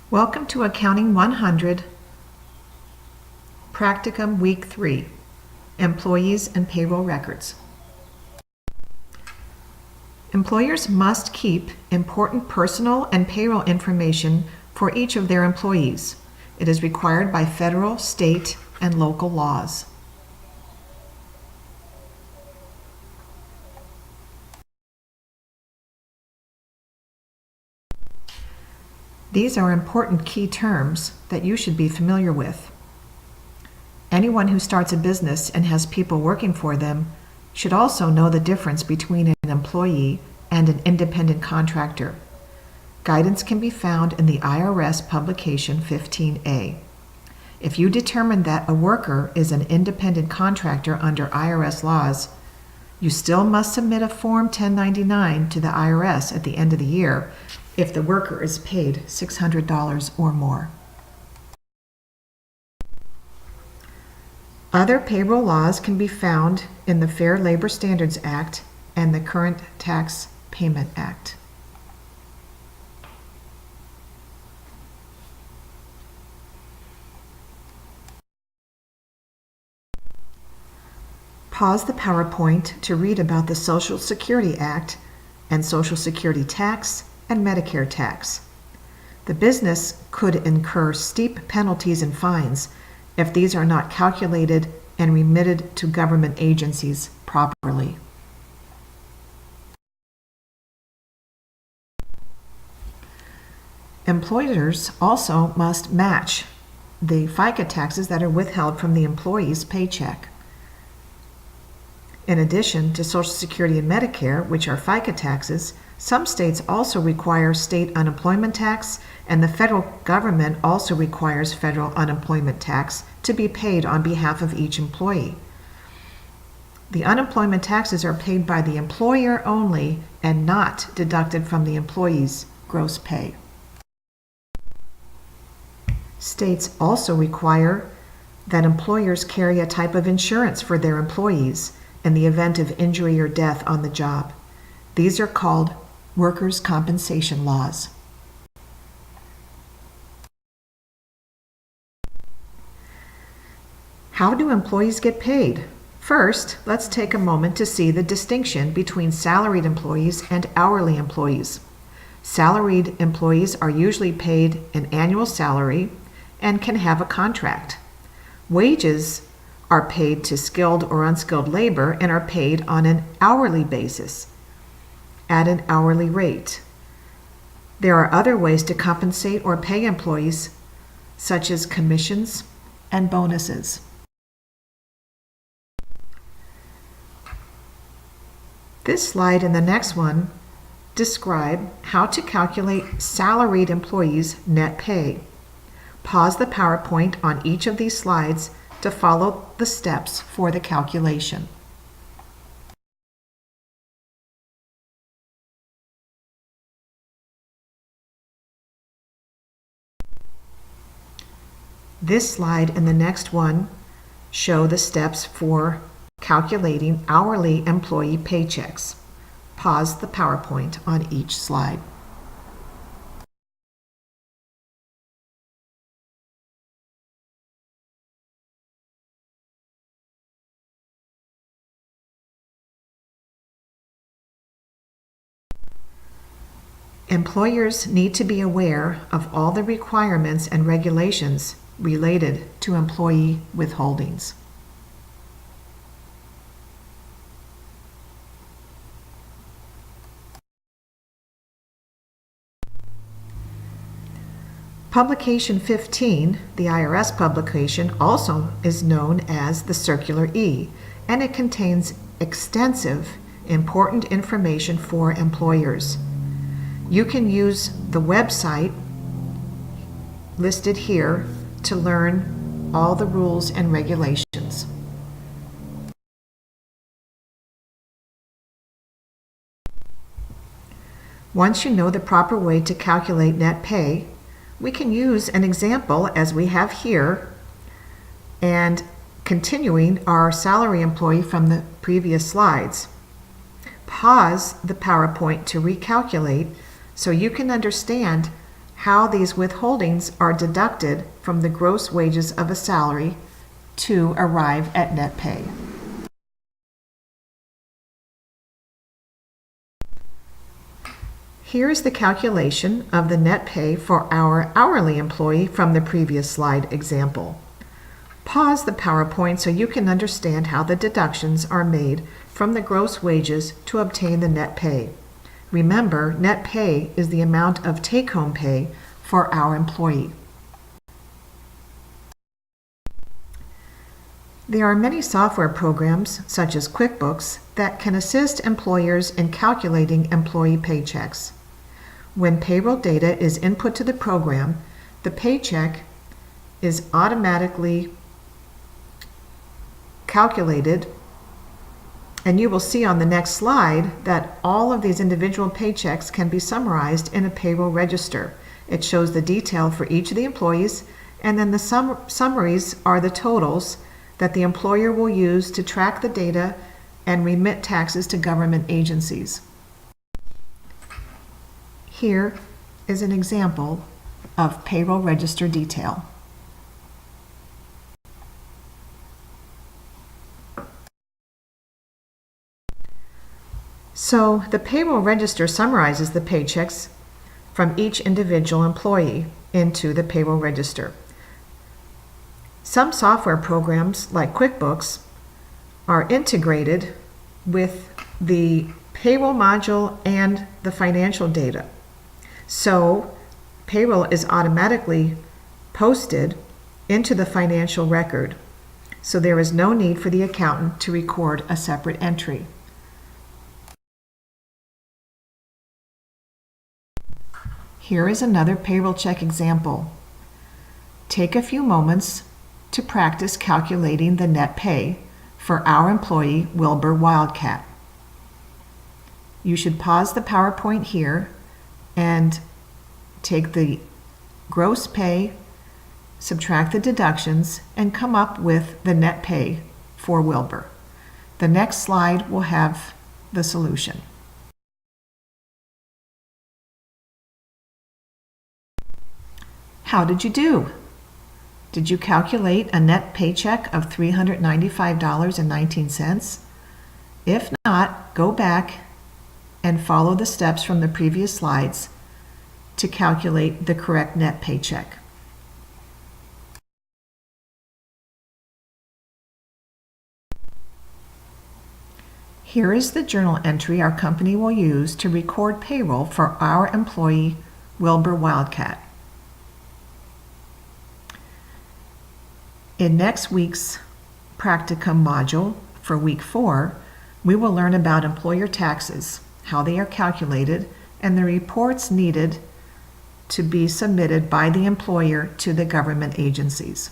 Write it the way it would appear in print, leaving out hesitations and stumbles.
Welcome to Accounting 100 Practicum Week 3, Employees and Payroll Records. Employers must keep important personal and payroll information for each of their employees. It is required by federal, state, and local laws. These are important key terms that you should be familiar with. Anyone who starts a business and has people working for them should also know the difference between an employee and an independent contractor. Guidance can be found in the IRS publication 15A. If you determine that a worker is an independent contractor under IRS laws, you still must submit a Form 1099 to the IRS at the end of the year if the worker is paid $600 or more. Other payroll laws can be found in the Fair Labor Standards Act and the Current Tax Payment Act. Pause the PowerPoint to read about the Social Security Act and Social Security tax and Medicare tax. The business could incur steep penalties and fines if these are not calculated and remitted to government agencies properly. Employers also must match the FICA taxes that are withheld from the employee's paycheck. In addition to Social Security and Medicare, which are FICA taxes, some states also require state unemployment tax, and the federal government also requires federal unemployment tax to be paid on behalf of each employee. The unemployment taxes are paid by the employer only and not deducted from the employee's gross pay. States also require that employers carry a type of insurance for their employees in the event of injury or death on the job. These are called workers' compensation laws. How do employees get paid? First, let's take a moment to see the distinction between salaried employees and hourly employees. Salaried employees are usually paid an annual salary and can have a contract. Wages are paid to skilled or unskilled labor and are paid on an hourly basis at an hourly rate. There are other ways to compensate or pay employees, such as commissions and bonuses. This slide and the next one describe how to calculate salaried employees' net pay. Pause the PowerPoint on each of these slides to follow the steps for the calculation. This slide and the next one show the steps for calculating hourly employee paychecks. Pause the PowerPoint on each slide. Employers need to be aware of all the requirements and regulations related to employee withholdings. Publication 15, the IRS publication, also is known as the Circular E, and it contains extensive, important information for employers. You can use the website listed here to learn all the rules and regulations. Once you know the proper way to calculate net pay, we can use an example as we have here and continuing our salary employee from the previous slides. Pause the PowerPoint to recalculate so you can understand how these withholdings are deducted from the gross wages of a salary to arrive at net pay. Here is the calculation of the net pay for our hourly employee from the previous slide example. Pause the PowerPoint so you can understand how the deductions are made from the gross wages to obtain the net pay. Remember, net pay is the amount of take-home pay for our employee. There are many software programs, such as QuickBooks, that can assist employers in calculating employee paychecks. When payroll data is input to the program, the paycheck is automatically calculated, and you will see on the next slide that all of these individual paychecks can be summarized in a payroll register. It shows the detail for each of the employees, and then the summaries are the totals that the employer will use to track the data and remit taxes to government agencies. Here is an example of payroll register detail. So the payroll register summarizes the paychecks from each individual employee into the payroll register. Some software programs, like QuickBooks, are integrated with the payroll module and the financial data. So payroll is automatically posted into the financial record, so there is no need for the accountant to record a separate entry. Here is another payroll check example. Take a few moments to practice calculating the net pay for our employee, Wilbur Wildcat. You should pause the PowerPoint here and take the gross pay, subtract the deductions, and come up with the net pay for Wilbur. The next slide will have the solution. How did you do? Did you calculate a net paycheck of $395.19? If not, go back and follow the steps from the previous slides to calculate the correct net paycheck. Here is the journal entry our company will use to record payroll for our employee, Wilbur Wildcat. In next week's practicum module for week 4, we will learn about employer taxes, how they are calculated, and the reports needed to be submitted by the employer to the government agencies.